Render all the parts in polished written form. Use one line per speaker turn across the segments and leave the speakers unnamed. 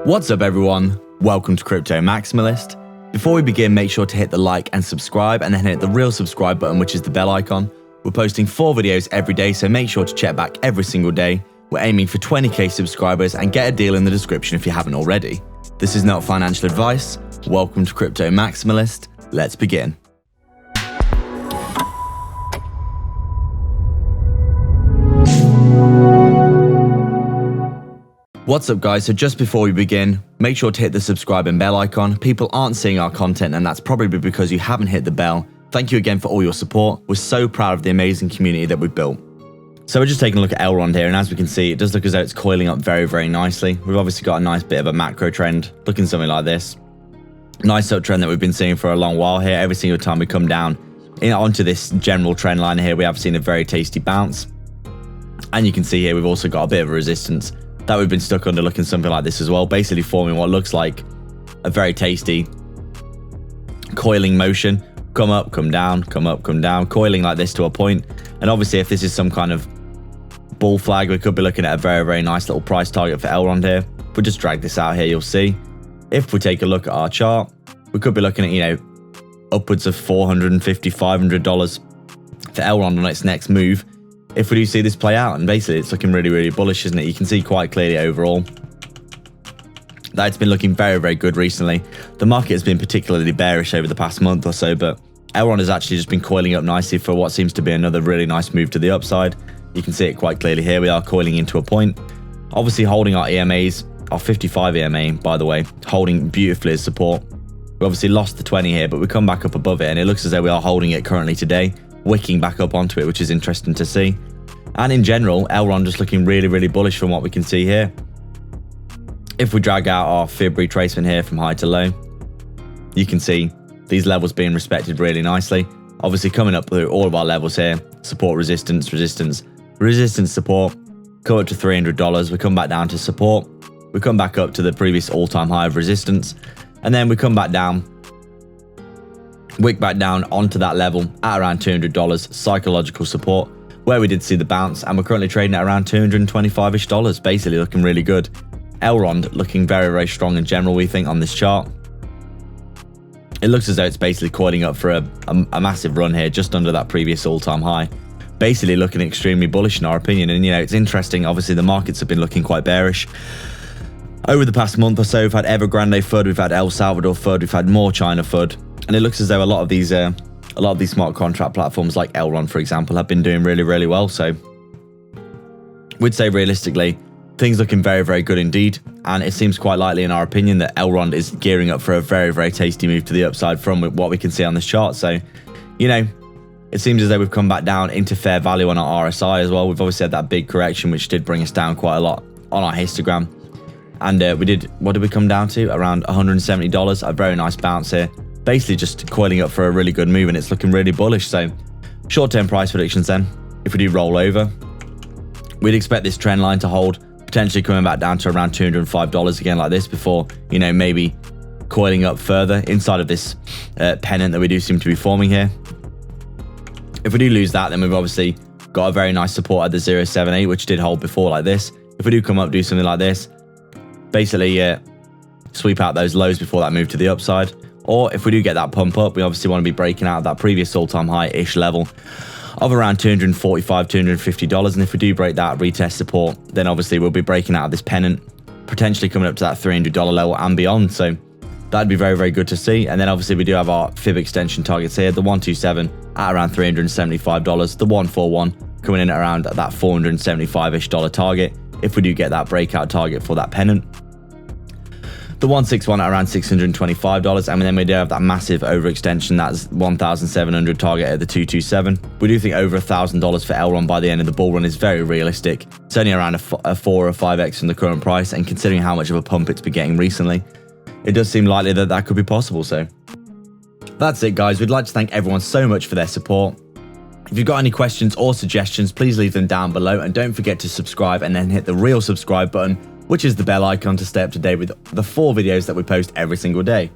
What's up everyone? Welcome to Crypto Maximalist. Before we begin, make sure to hit the like and subscribe and then hit the real subscribe button, which is the bell icon. We're posting 4 videos every day, so make sure to check back every single day. We're aiming for 20k subscribers and get a deal in the description if you haven't already. This is not financial advice. Welcome to Crypto Maximalist. Let's begin. What's up guys, so just before we begin, make sure to hit the subscribe and bell icon. People aren't seeing our content and that's probably because you haven't hit the bell. Thank you again for all your support. We're so proud of the amazing community that we've built. So we're just taking a look at Elrond here, and as we can see, it does look as though it's coiling up very nicely. We've obviously got a nice bit of a macro trend, looking something like this. Nice uptrend that we've been seeing for a long while here. Every single time we come down onto this general trend line here, we have seen a very tasty bounce. And you can see here, we've also got a bit of a resistance that we've been stuck under, looking something like this as well, basically forming what looks like a very tasty coiling motion. Come up, come down, come up, come down, coiling like this to a point. And obviously if this is some kind of bull flag, we could be looking at a very nice little price target for Elrond here. If we just drag this out here, you'll see, if we take a look at our chart, we could be looking at, you know, upwards of $450, $500 for Elrond on its next move if we do see this play out. And basically it's looking really bullish, isn't it? You can see quite clearly overall that it's been looking very good recently. The market has been particularly bearish over the past month or so, but Elrond has actually just been coiling up nicely for what seems to be another really nice move to the upside. You can see it quite clearly here. We are coiling into a point, obviously holding our EMAs, our 55 EMA, by the way, holding beautifully as support. We obviously lost the 20 here, but we come back up above it, and it looks as though we are holding it currently today, wicking back up onto it, which is interesting to see. And in general, Elrond just looking really bullish from what we can see here. If we drag out our fib retracement here from high to low, you can see these levels being respected really nicely. Obviously coming up through all of our levels here, support, resistance, support, come up to $300, we come back down to support, we come back up to the previous all-time high of resistance, and then we come back down, wick back down onto that level at around $200, psychological support, where we did see the bounce, and we're currently trading at around $225-ish, basically looking really good. Elrond looking very strong in general, we think, on this chart. It looks as though it's basically coiling up for a massive run here, just under that previous all-time high. Basically looking extremely bullish in our opinion, and you know, it's interesting, obviously the markets have been looking quite bearish. Over the past month or so, we've had Evergrande FUD, we've had El Salvador FUD, we've had more China FUD, and it looks as though a lot of these smart contract platforms like Elrond, for example, have been doing really well. So we'd say realistically, things looking very good indeed, and it seems quite likely in our opinion that Elrond is gearing up for a very tasty move to the upside from what we can see on this chart. So, you know, it seems as though we've come back down into fair value on our RSI as well. We've obviously had that big correction, which did bring us down quite a lot on our histogram. And what did we come down to? Around $170, a very nice bounce here. Basically just coiling up for a really good move, and it's looking really bullish. So short-term price predictions then, if we do roll over, we'd expect this trend line to hold, potentially coming back down to around $205 again like this before, you know, maybe coiling up further inside of this pennant that we do seem to be forming here. If we do lose that, then we've obviously got a very nice support at the 078, which did hold before like this. If we do come up, do something like this, basically sweep out those lows before that move to the upside. Or if we do get that pump up, we obviously want to be breaking out of that previous all-time high-ish level of around $245, $250. And if we do break that retest support, then obviously we'll be breaking out of this pennant, potentially coming up to that $300 level and beyond. So that'd be very good to see. And then obviously we do have our fib extension targets here, the 127 at around $375, the 141 coming in at around that $475-ish target if we do get that breakout target for that pennant. The 161 at around $625, and then we do have that massive overextension, that's 1,700 target at the 227. We do think over $1,000 for Elrond by the end of the bull run is very realistic. It's only around a 4 or 5x from the current price, and considering how much of a pump it's been getting recently, it does seem likely that that could be possible. So that's it guys, we'd like to thank everyone so much for their support. If you've got any questions or suggestions, please leave them down below, and don't forget to subscribe and then hit the real subscribe button, which is the bell icon, to stay up to date with the 4 videos that we post every single day.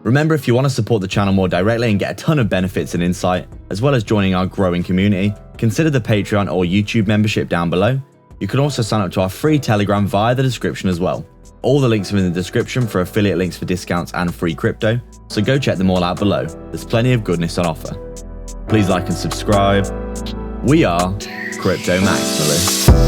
Remember, if you want to support the channel more directly and get a ton of benefits and insight, as well as joining our growing community, consider the Patreon or YouTube membership down below. You can also sign up to our free Telegram via the description as well. All the links are in the description for affiliate links for discounts and free crypto, so go check them all out below. There's plenty of goodness on offer. Please like and subscribe. We are Crypto Maximalists.